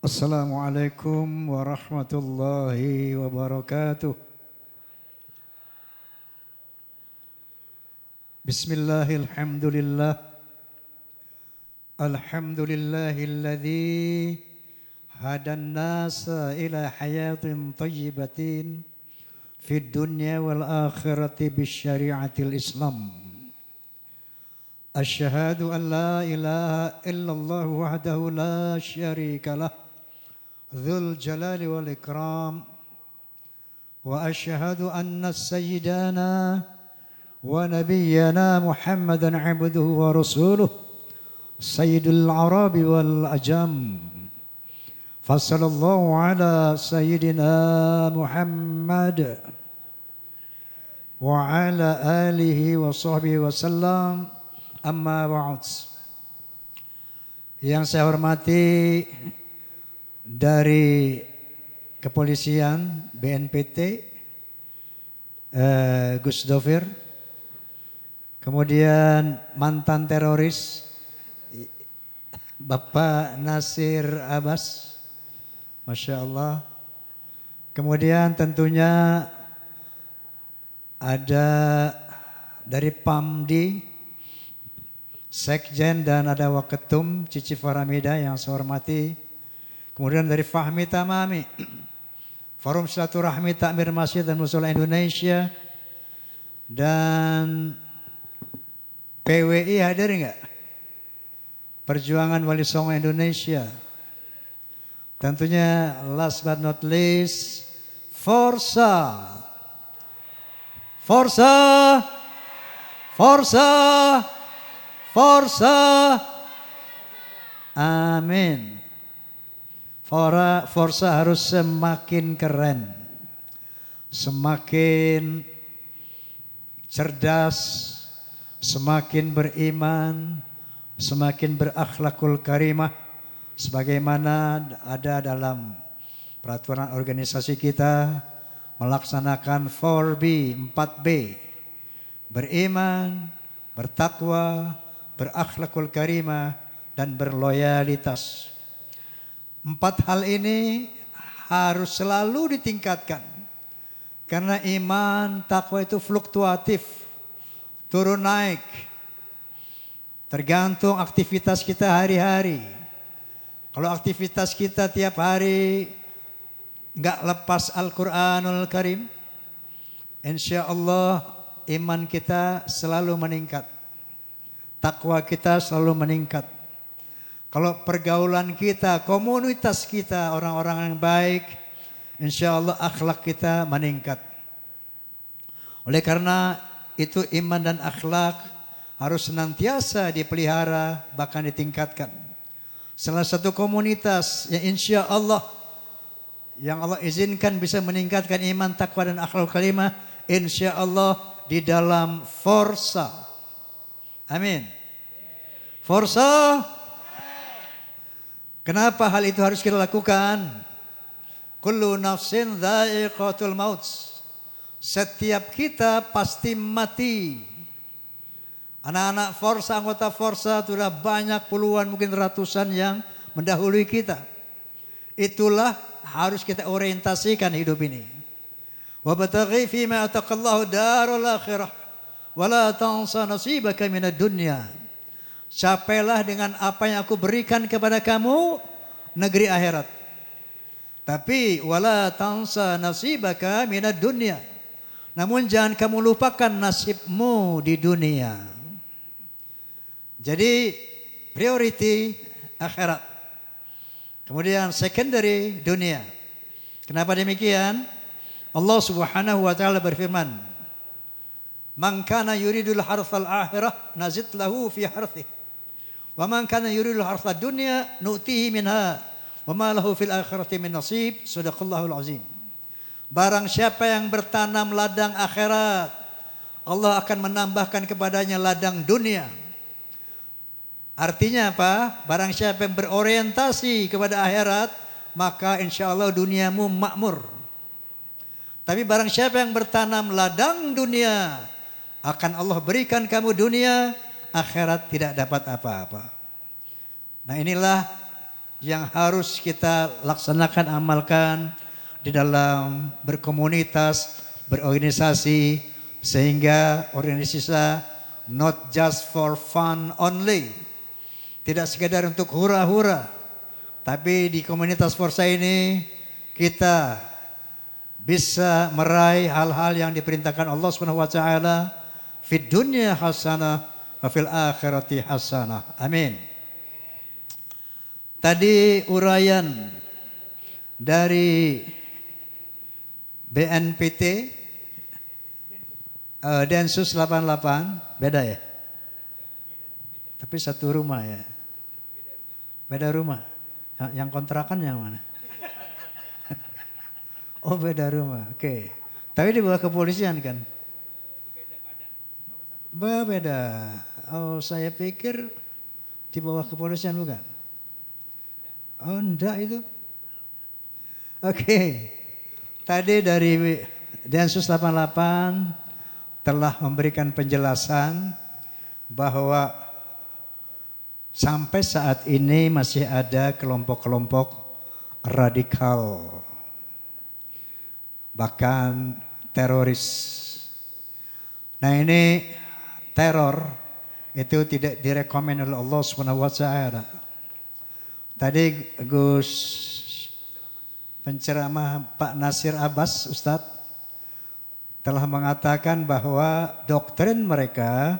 Assalamualaikum warahmatullahi wabarakatuh. Bismillahirrahmanirrahim. Alhamdulillahilladzi hadan nasa ila hayatin tayyibatin fid dunya wal akhirati bisyari'atil Islam. Asyhadu an la ilaha illallah wahdahu la syarika lah dzul jalali wal ikram wa asyhadu anna sayyidana wa nabiyyana Muhammadan abduhu wa rasuluh sayyidul arabi wal ajam fasallallahu ala sayyidina Muhammad wa ala alihi wa sahbihi wa sallam amma ba'd. Yang saya hormati dari kepolisian BNPT Gus Dovir, kemudian mantan teroris Bapak Nasir Abbas, Masya Allah. Kemudian tentunya ada dari Pamdi, Sekjen, dan ada Waketum Cici Faramida yang saya hormati. Kemudian dari Fahmi Tamami, Forum Silaturahmi Takmir Masjid dan Mushola Indonesia, dan PWI hadir enggak? Perjuangan Wali Songo Indonesia. Tentunya last but not least, Forza. Forza. Forza. Forza. Amin. Forza harus semakin keren, semakin cerdas, semakin beriman, semakin berakhlakul karimah, sebagaimana ada dalam peraturan organisasi kita melaksanakan 4B, 4B, beriman, bertakwa, berakhlakul karimah, dan berloyalitas. 4 hal ini harus selalu ditingkatkan. Karena iman, takwa itu fluktuatif, turun naik. Tergantung aktivitas kita hari-hari. Kalau aktivitas kita tiap hari nggak lepas Al-Quranul Karim, insya Allah iman kita selalu meningkat. Takwa kita selalu meningkat. Kalau pergaulan kita, komunitas kita, orang-orang yang baik, insya Allah akhlak kita meningkat. Oleh karena itu iman dan akhlak harus senantiasa dipelihara, bahkan ditingkatkan. Salah satu komunitas yang insya Allah, yang Allah izinkan bisa meningkatkan iman, takwa, dan akhlak kalimah, insya Allah di dalam Forza. Amin. Forza. Kenapa hal itu harus kita lakukan? Kullu nafsin dha'iqatul maut. Setiap kita pasti mati. Anak-anak Forza, anggota Forza sudah banyak, puluhan, mungkin ratusan yang mendahului kita. Itulah harus kita orientasikan hidup ini. Wa bataghi fima ataqallahu darul akhirah wa la tansa nasibaka minad dunya. Capailah dengan apa yang aku berikan kepada kamu, negeri akhirat. Tapi wala tansa nasibaka minad dunya. Namun jangan kamu lupakan nasibmu di dunia. Jadi priority akhirat. Kemudian secondary dunia. Kenapa demikian? Allah Subhanahu wa taala berfirman, "Man kana yuridul harthal akhirah nazid lahu fi harthih. Wa man kana yuridul harthad dunya nu'tihi minha wa ma lahu fil akhirati min nasib." Shadaqallahul azim. Barang siapa yang bertanam ladang akhirat, Allah akan menambahkan kepadanya ladang dunia. Artinya apa? Barang siapa yang berorientasi kepada akhirat, maka insya Allah duniamu makmur. Tapi barang siapa yang bertanam ladang dunia, akan Allah berikan kamu dunia, akhirat tidak dapat apa-apa. Nah inilah yang harus kita laksanakan, amalkan di dalam berkomunitas, berorganisasi, sehingga organisasi kita not just for fun only, tidak sekedar untuk hura-hura, tapi di komunitas Forsa ini kita bisa meraih hal-hal yang diperintahkan Allah Subhanahu wa taala, fid dunya hasanah wa fil akhirati hasanah. Amin. Tadi uraian dari BNPT Densus 88, beda ya? Tapi satu rumah ya? Beda rumah? Yang kontrakan yang mana? Oh beda rumah, oke. Tapi di bawah kepolisian kan? Beda. Oh saya pikir di bawah kepolisian bukan? Oh enggak itu. Oke. Tadi dari Densus 88 telah memberikan penjelasan bahwa sampai saat ini masih ada kelompok-kelompok radikal, bahkan teroris. Nah ini teror itu tidak direkomend oleh Allah Subhanahu wa taala. Tadi Gus penceramah Pak Nasir Abbas Ustadz telah mengatakan bahwa doktrin mereka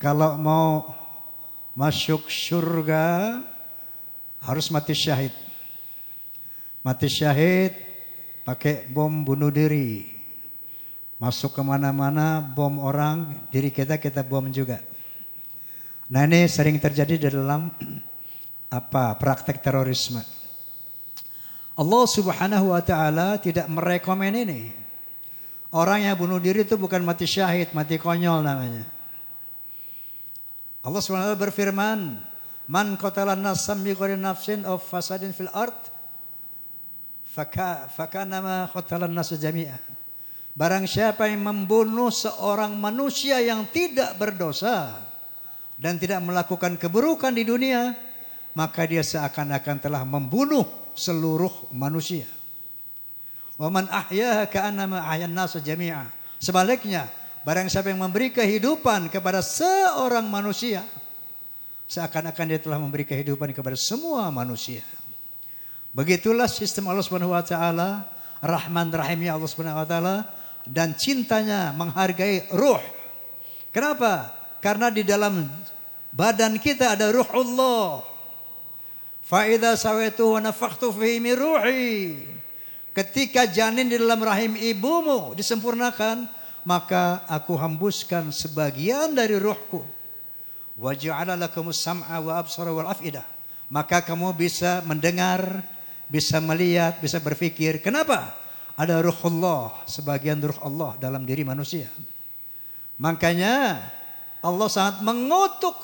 kalau mau masuk surga harus mati syahid. Mati syahid pakai bom bunuh diri. Masuk kemana-mana bom orang, diri kita bom juga. Nah ini sering terjadi di dalam praktek terorisme. Allah Subhanahu wa taala tidak merekomen ini. Orang yang bunuh diri itu bukan mati syahid, mati konyol namanya. Allah Subhanahu wa taala berfirman, "Man qatala nafsan bighairi nafsin aw fasadin fil ard fakanama qatala an-nas jami'a." Barang siapa yang membunuh seorang manusia yang tidak berdosa dan tidak melakukan keburukan di dunia, maka dia seakan-akan telah membunuh seluruh manusia. Wa man ahyaha ka'annama ahyan nas jami'a. Sebaliknya, barang siapa yang memberi kehidupan kepada seorang manusia, seakan-akan dia telah memberi kehidupan kepada semua manusia. Begitulah sistem Allah Subhanahu wa taala, Rahman Rahimnya Allah Subhanahu wa taala, dan cintanya menghargai ruh. Kenapa? Karena di dalam badan kita ada ruh Allah. Fa'idha sawaitu wa nafakhtu fihi min ruhi. Ketika janin di dalam rahim ibumu disempurnakan, maka aku hembuskan sebagian dari ruhku. Wa ja'ala lakumus sam'a wa absara wal af'idah. Maka kamu bisa mendengar, bisa melihat, bisa berpikir. Kenapa? Ada ruh Allah, sebagian ruh Allah dalam diri manusia. Makanya Allah sangat mengutuk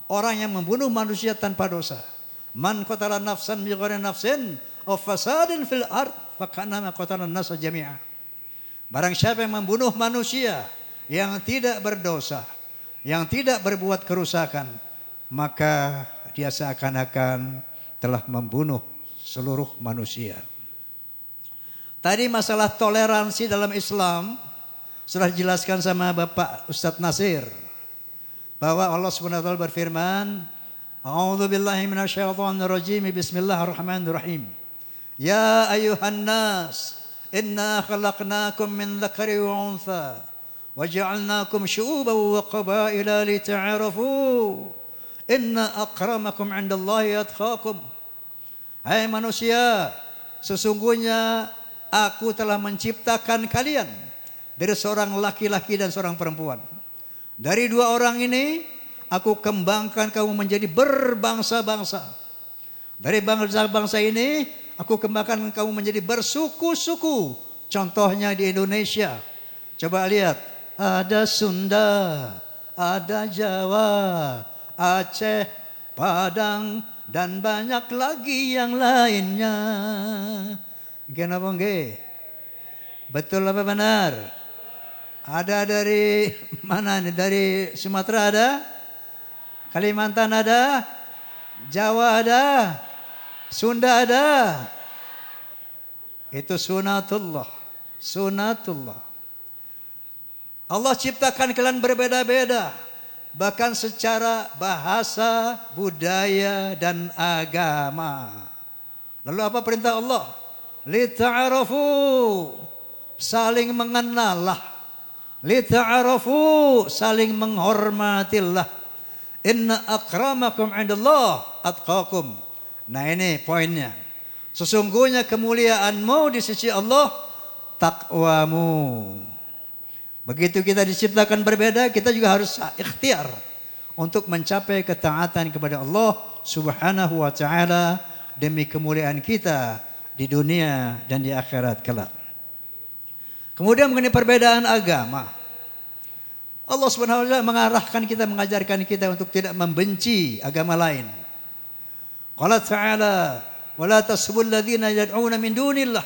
orang yang membunuh manusia tanpa dosa. Man qatala nafsan bighairi nafsin aw fasadin fil ard fakannama qatala an-nasa jami'a. Barang siapa yang membunuh manusia yang tidak berdosa, yang tidak berbuat kerusakan, maka dia seakan-akan telah membunuh seluruh manusia. Tadi masalah toleransi dalam Islam sudah dijelaskan sama Bapak Ustadz Nasir, bahwa Allah Subhanahu wa taala berfirman, A'udzu billahi minasyaitonir rajim. Bismillahirrahmanirrahim. Ya ayuhan nas, inna khalaqnakum min dzakari wa untha wa ja'alnakum syu'uban wa qabaila lita'arafu. Inna akramakum 'indallahi atqakum. Hai manusia, sesungguhnya aku telah menciptakan kalian dari seorang laki-laki dan seorang perempuan. Dari dua orang ini aku kembangkan kamu menjadi berbangsa-bangsa. Dari bangsa-bangsa ini aku kembangkan kamu menjadi bersuku-suku. Contohnya di Indonesia. Coba lihat. Ada Sunda, ada Jawa, Aceh, Padang, dan banyak lagi yang lainnya. Kenapa enggak? Betul apa benar? Ada dari mana nih? Dari Sumatera ada? Kalimantan ada, Jawa ada, Sunda ada. Itu sunatullah. Sunatullah. Allah ciptakan kalian berbeda-beda. Bahkan secara bahasa, budaya, dan agama. Lalu apa perintah Allah? Lita'arafu. Saling mengenallah. Lita'arafu. Saling menghormatillah. Inna akramakum indallah atqakum. Nah ini poinnya. Sesungguhnya kemuliaanmu di sisi Allah takwamu. Begitu kita diciptakan berbeda, kita juga harus ikhtiar untuk mencapai ketaatan kepada Allah Subhanahu wa taala demi kemuliaan kita di dunia dan di akhirat kelak. Kemudian mengenai perbedaan agama, Allah Subhanahu wa taala mengarahkan kita, mengajarkan kita untuk tidak membenci agama lain. Qala ta'ala, "Wa la tasubul ladzina yad'una min dunillah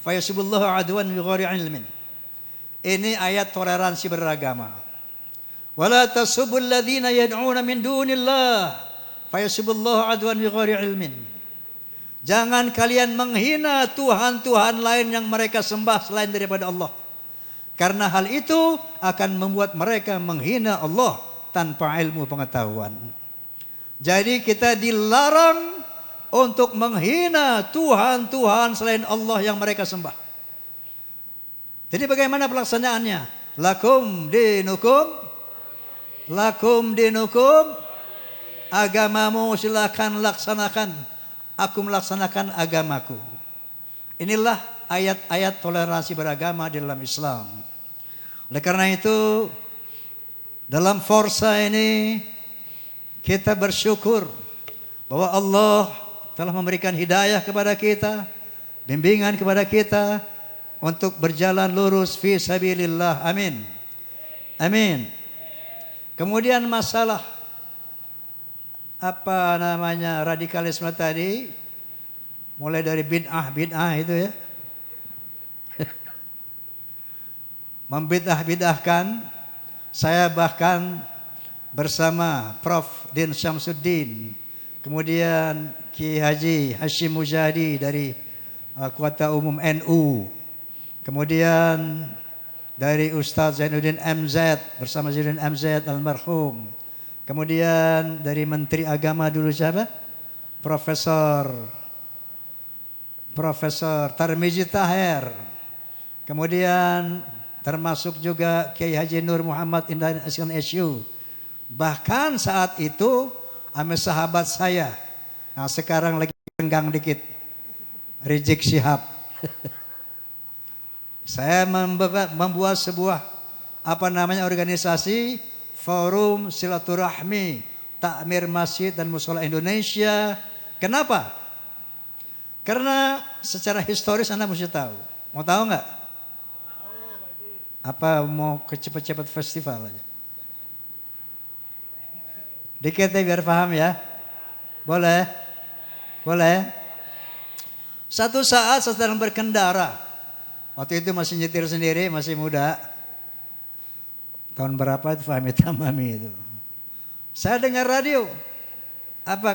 fayasubullahu adwan bighairi ilmin." Ini ayat toleransi beragama. Wala tasubul ladzina yad'una min dunillah fayasubullahu adwan bighairi ilmin. Jangan kalian menghina tuhan-tuhan lain yang mereka sembah selain daripada Allah. Karena hal itu akan membuat mereka menghina Allah tanpa ilmu pengetahuan. Jadi kita dilarang untuk menghina tuhan-tuhan selain Allah yang mereka sembah. Jadi bagaimana pelaksanaannya? Lakum dinukum, agamamu silakan laksanakan, aku melaksanakan agamaku. Inilah ayat-ayat toleransi beragama di dalam Islam. Oleh karena itu, dalam Forsa ini kita bersyukur bahwa Allah telah memberikan hidayah kepada kita, bimbingan kepada kita untuk berjalan lurus fi sabilillah. Amin. Amin. Kemudian masalah radikalisme tadi, mulai dari bid'ah itu ya. Membid'ah-bid'ahkan. Saya bahkan bersama Prof. Din Syamsuddin, kemudian Ki Haji Hashim Mujadi dari Kuasa Umum NU, kemudian dari Ustaz Zainuddin MZ bersama Zainuddin MZ almarhum. Kemudian dari Menteri Agama dulu siapa? Profesor Tarmizi Taher. Kemudian termasuk juga Kiai Haji Nur Muhammad Indah Asyan SU. Bahkan saat itu sama sahabat saya. Nah sekarang lagi renggang dikit. Rizik Syihab. Saya membuat sebuah organisasi Forum Silaturahmi Takmir Masjid dan Mushola Indonesia. Kenapa? Karena secara historis Anda mesti tahu. Mau tahu nggak? Apa mau cepat-cepat festival aja? Dikit ya biar paham ya. Boleh? Boleh? Satu saat saya sedang berkendara. Waktu itu masih nyetir sendiri, masih muda. Tahun berapa itu Fahmi Tamami itu. Saya dengar radio.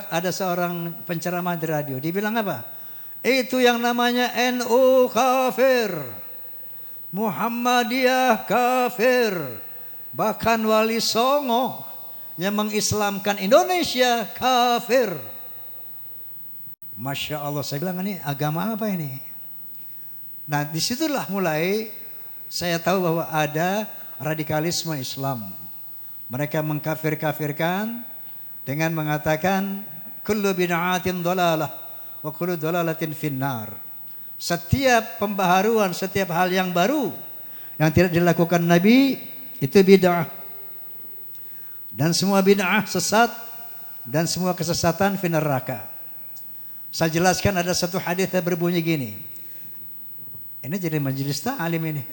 Ada seorang penceramah di radio. Dibilang apa? Itu yang namanya NU kafir. Muhammadiyah kafir. Bahkan Wali Songo yang mengislamkan Indonesia kafir. Masya Allah, saya bilang ini agama apa ini? Nah disitulah mulai saya tahu bahwa ada radikalisme Islam. Mereka mengkafir-kafirkan dengan mengatakan kullu bid'atin dhalalah wa kullu dhalalatin finnar. Setiap pembaharuan, setiap hal yang baru yang tidak dilakukan Nabi itu bid'ah. Dan semua bid'ah sesat dan semua kesesatan fi neraka. Saya jelaskan ada satu hadis yang berbunyi gini. Ini jadi majelis ta'lim ini.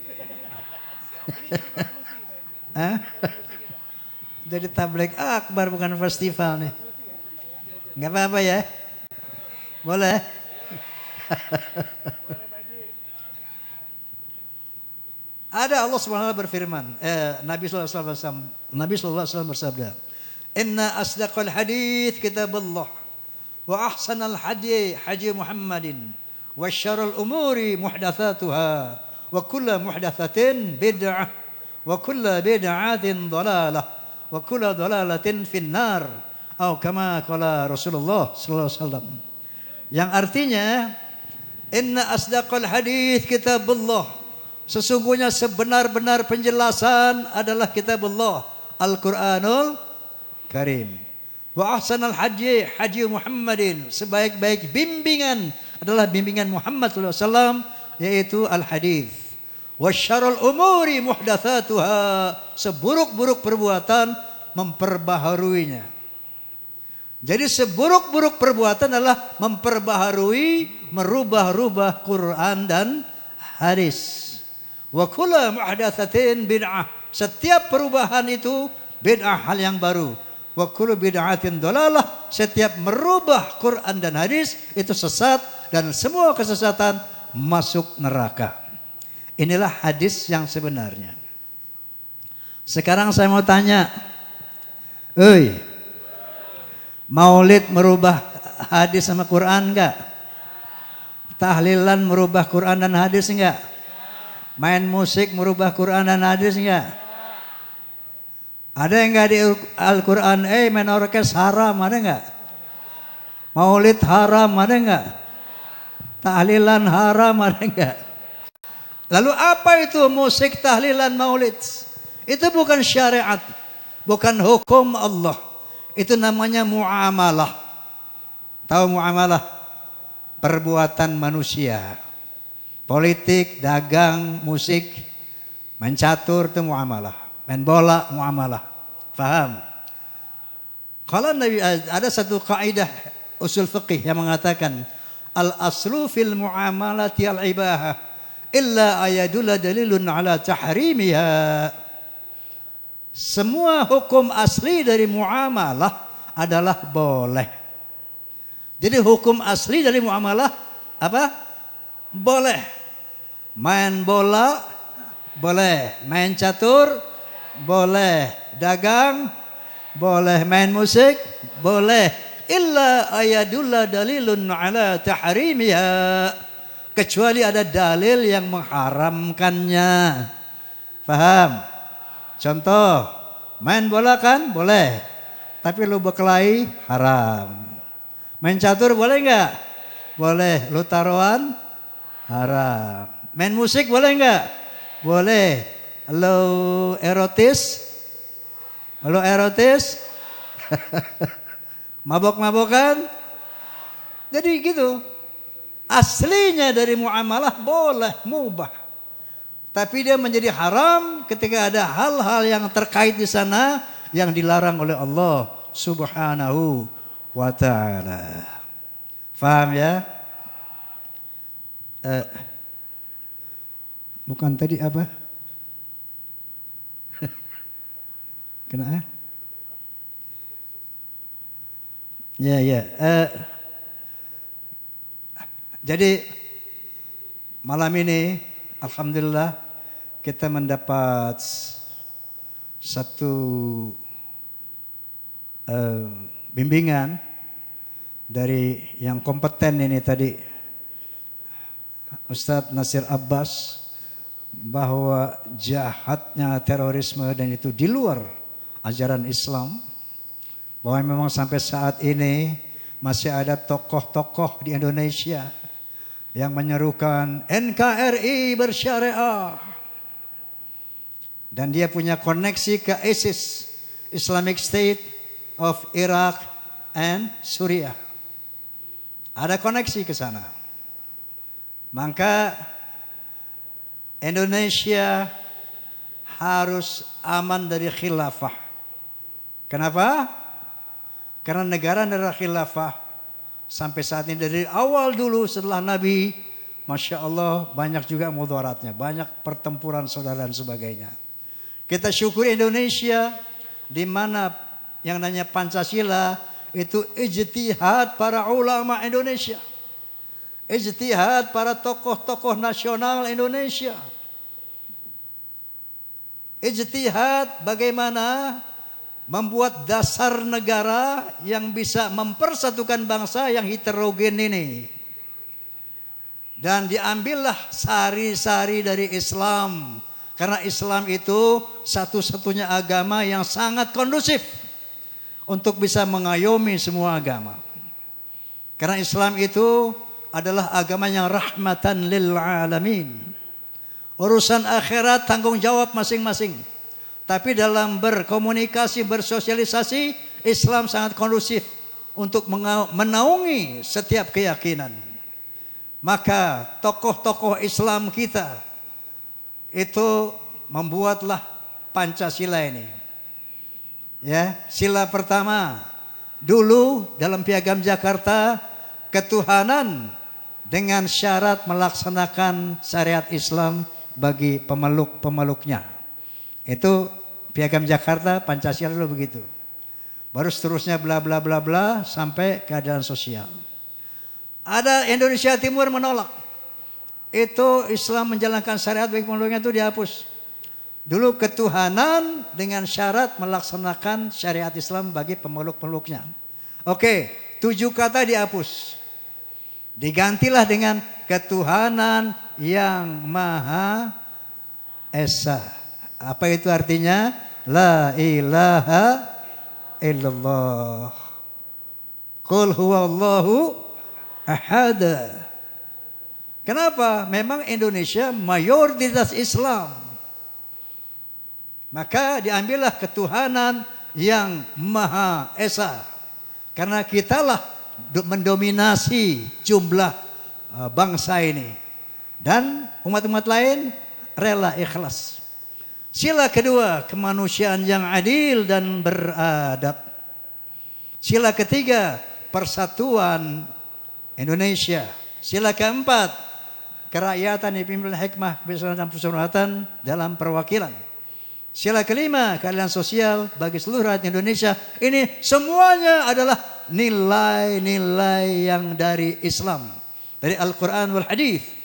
Jadi tabligh akbar bukan festival nih. Enggak apa-apa ya? Boleh? Ada Allah SWT berfirman, Nabi SAW bersabda, "Inna asdaqal hadits kitabullah Wa ahsanal hadi hadi Muhammadin. Wa syarrul umuri muhdatsatuha. Wa kullu muhdatsatin bid'ah. Wa kullu bid'atin dhalalah. Wa kullu dhalalatin finnar. Atau kama qala Rasulullah sallallahu alaihi wasallam. Yang artinya inna asdaqal hadits kitabullah. Sesungguhnya sebenar-benar penjelasan adalah kitabullah, Al-Qur'anul Karim. Wa ahsanal hadi hadi Muhammadin. Sebaik-baik bimbingan adalah bimbingan Muhammad sallallahu alaihi wasallam, yaitu al-hadis. Wa syarrul umuri muhdatsatuha. Seburuk-buruk perbuatan memperbaharuinya. Jadi seburuk-buruk perbuatan adalah memperbaharui, merubah-rubah Quran dan hadis. Wa kullu muhdatsatin bid'ah. Setiap perubahan itu bid'ah, hal yang baru. Wa kullu bid'atin dhalalah. Setiap merubah Quran dan hadis itu sesat dan semua kesesatan masuk neraka. Inilah hadis yang sebenarnya. Sekarang saya mau tanya. Maulid merubah hadis sama Quran enggak? Tahlilan merubah Quran dan hadis enggak? Main musik merubah Quran dan hadis enggak? Ada yang enggak di Al-Quran? Main orkes haram, ada enggak? Maulid haram, ada enggak? Tahlilan haram, ada enggak? Lalu apa itu musik, tahlilan, maulid? Itu bukan syariat, bukan hukum Allah. Itu namanya muamalah. Tahu muamalah? Perbuatan manusia. Politik, dagang, musik, main catur itu muamalah. Main bola muamalah. Faham? Kalau Nabi ada satu kaidah usul fiqih yang mengatakan al-aslu fil muamalati al-ibahah illa ayadulla dalilun ala tahrimiha. Semua hukum asli dari muamalah adalah boleh. Jadi hukum asli dari muamalah apa? Boleh. Main bola boleh, main catur boleh, dagang boleh, main musik boleh. Illa ayadulla dalilun ala tahrimiha. Kecuali ada dalil yang mengharamkannya. Paham? Contoh, main bola kan boleh, tapi lu berkelahi haram. Main catur boleh nggak? Boleh. Lu taruhan haram. Main musik boleh nggak? Boleh. Lu erotis? Lu erotis? Mabok-mabokan? Jadi gitu. Aslinya dari muamalah boleh, mubah. Tapi dia menjadi haram ketika ada hal-hal yang terkait di sana yang dilarang oleh Allah Subhanahu wa ta'ala. Faham ya? Bukan tadi apa? Kenapa? Ya. Jadi malam ini alhamdulillah kita mendapat satu bimbingan dari yang kompeten ini tadi, Ustadz Nasir Abbas, bahwa jahatnya terorisme dan itu di luar ajaran Islam, bahwa memang sampai saat ini masih ada tokoh-tokoh di Indonesia yang menyerukan NKRI bersyariah. Dan dia punya koneksi ke ISIS, Islamic State of Iraq and Suriah. Ada koneksi ke sana. Maka Indonesia harus aman dari khilafah. Kenapa? Karena negara khilafah sampai saat ini dari awal dulu setelah Nabi, Masya Allah banyak juga mudaratnya, banyak pertempuran saudara dan sebagainya. Kita syukuri Indonesia di mana yang namanya Pancasila itu ijtihad para ulama Indonesia. Ijtihad para tokoh-tokoh nasional Indonesia. Ijtihad bagaimana membuat dasar negara yang bisa mempersatukan bangsa yang heterogen ini. Dan diambillah sari-sari dari Islam. Karena Islam itu satu-satunya agama yang sangat kondusif untuk bisa mengayomi semua agama. Karena Islam itu adalah agama yang rahmatan lil alamin. Urusan akhirat tanggung jawab masing-masing. Tapi dalam berkomunikasi, bersosialisasi, Islam sangat kondusif untuk menaungi setiap keyakinan. Maka tokoh-tokoh Islam kita itu membuatlah Pancasila ini. Ya, sila pertama dulu dalam Piagam Jakarta, ketuhanan dengan syarat melaksanakan syariat Islam bagi pemeluk-pemeluknya. Itu Piagam Jakarta, Pancasila dulu begitu. Baru seterusnya bla bla bla bla sampai keadilan sosial. Ada Indonesia Timur menolak. Itu Islam menjalankan syariat bagi pemeluknya itu dihapus. Dulu ketuhanan dengan syarat melaksanakan syariat Islam bagi pemeluk-pemeluknya. Oke, 7 kata dihapus. Digantilah dengan ketuhanan yang Maha Esa. Apa itu artinya? La ilaha illallah. Qul huwallahu ahad. Kenapa? Memang Indonesia mayoritas Islam. Maka diambillah ketuhanan yang Maha Esa. Karena kitalah mendominasi jumlah bangsa ini. Dan umat-umat lain rela ikhlas. Sila kedua, kemanusiaan yang adil dan beradab. Sila ketiga, persatuan Indonesia. Sila keempat, kerakyatan dipimpin hikmah, kebiasaan dan persuratan dalam perwakilan. Sila kelima, keadilan sosial bagi seluruh rakyat Indonesia. Ini semuanya adalah nilai-nilai yang dari Islam, dari Al-Quran wal Hadis.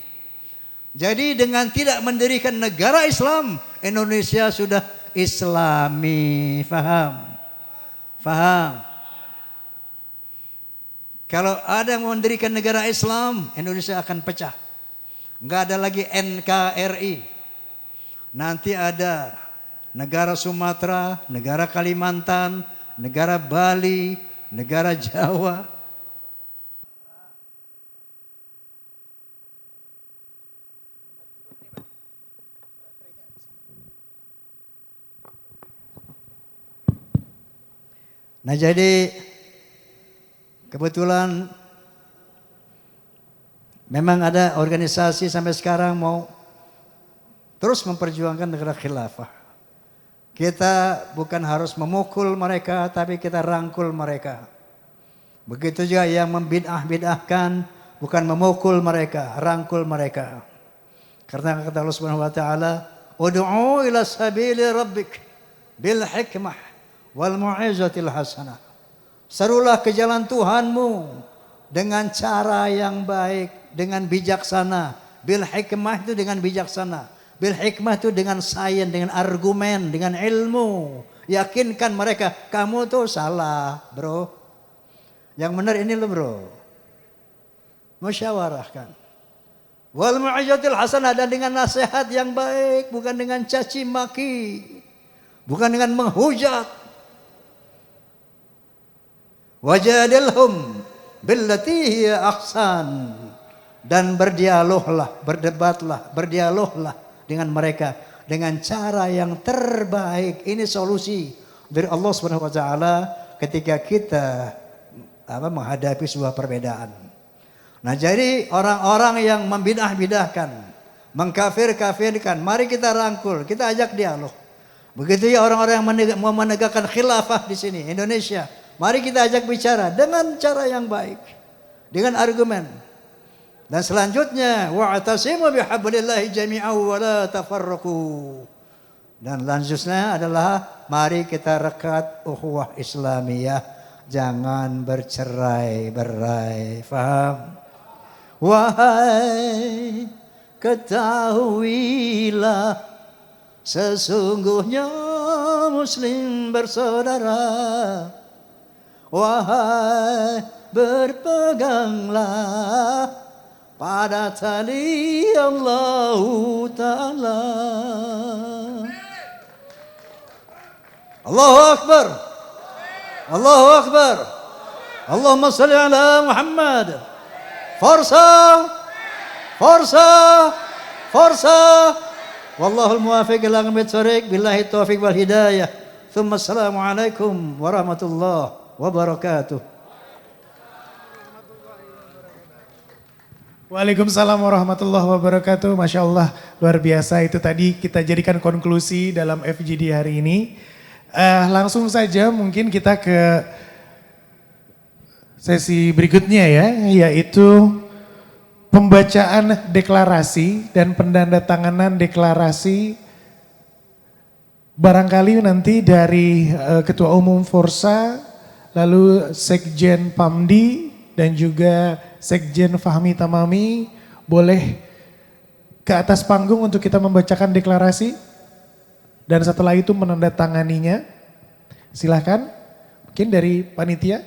Jadi dengan tidak mendirikan negara Islam, Indonesia sudah Islami. Faham? Faham? Kalau ada yang mendirikan negara Islam, Indonesia akan pecah. Enggak ada lagi NKRI. Nanti ada negara Sumatera, negara Kalimantan, negara Bali, negara Jawa. Nah jadi kebetulan memang ada organisasi sampai sekarang mau terus memperjuangkan negara khilafah. Kita bukan harus memukul mereka, tapi kita rangkul mereka. Begitu juga yang membid'ah-bid'ahkan, bukan memukul mereka, rangkul mereka. Karena kata Allah Subhanahu wa taala, "Ud'u ila sabili rabbik bil hikmah wal mu'izatil hasanah." Serulah ke jalan Tuhanmu dengan cara yang baik, dengan bijaksana. Bil hikmah itu dengan bijaksana. Bil hikmah itu dengan sains, dengan argumen, dengan ilmu. Yakinkan mereka, kamu tuh salah bro. Yang benar ini lo bro. Musyawarahkan. Wal mu'izatil hasanah, dan dengan nasihat yang baik. Bukan dengan caci maki. Bukan dengan menghujat. Wajadilhum billati hiya ahsan. Dan berdialoglah, berdebatlah, berdialoglah dengan mereka dengan cara yang terbaik. Ini solusi dari Allah Subhanahu wa taala ketika kita menghadapi sebuah perbedaan. Nah, jadi orang-orang yang membidah-bidahkan, mengkafir-kafirkan, mari kita rangkul, kita ajak dialog. Begitu ya orang-orang yang mau menegakkan khilafah di sini Indonesia, mari kita ajak bicara dengan cara yang baik, dengan argumen. Dan selanjutnya, wa'tasimu bihablillahi jami'an wa la tafarraqu. Dan selanjutnya adalah mari kita rekat ukhuwah Islamiyah, jangan bercerai-berai. Faham? Wahai, ketahuilah sesungguhnya muslim bersaudara, wahai berpeganglah pada tali Allah Ta'ala. Allahu Akbar, Allahu Akbar, Allahumma salli ala Muhammad. Forza, forza, forza. Wallahul muwafiq ila aqwamit thoriq, billahi taufiq wal hidayah. Thumma assalamualaikum warahmatullahi wabarakatuh. Waalaikumsalam warahmatullahi wabarakatuh. Masya Allah, luar biasa. Itu tadi kita jadikan konklusi dalam FGD hari ini. Langsung saja mungkin kita ke sesi berikutnya ya, yaitu pembacaan deklarasi dan pendandatanganan deklarasi. Barangkali nanti dari Ketua Umum Forsa, lalu Sekjen Pamdi dan juga Sekjen Fahmi Tamami boleh ke atas panggung untuk kita membacakan deklarasi dan setelah itu menandatanganinya. Silakan, mungkin dari panitia.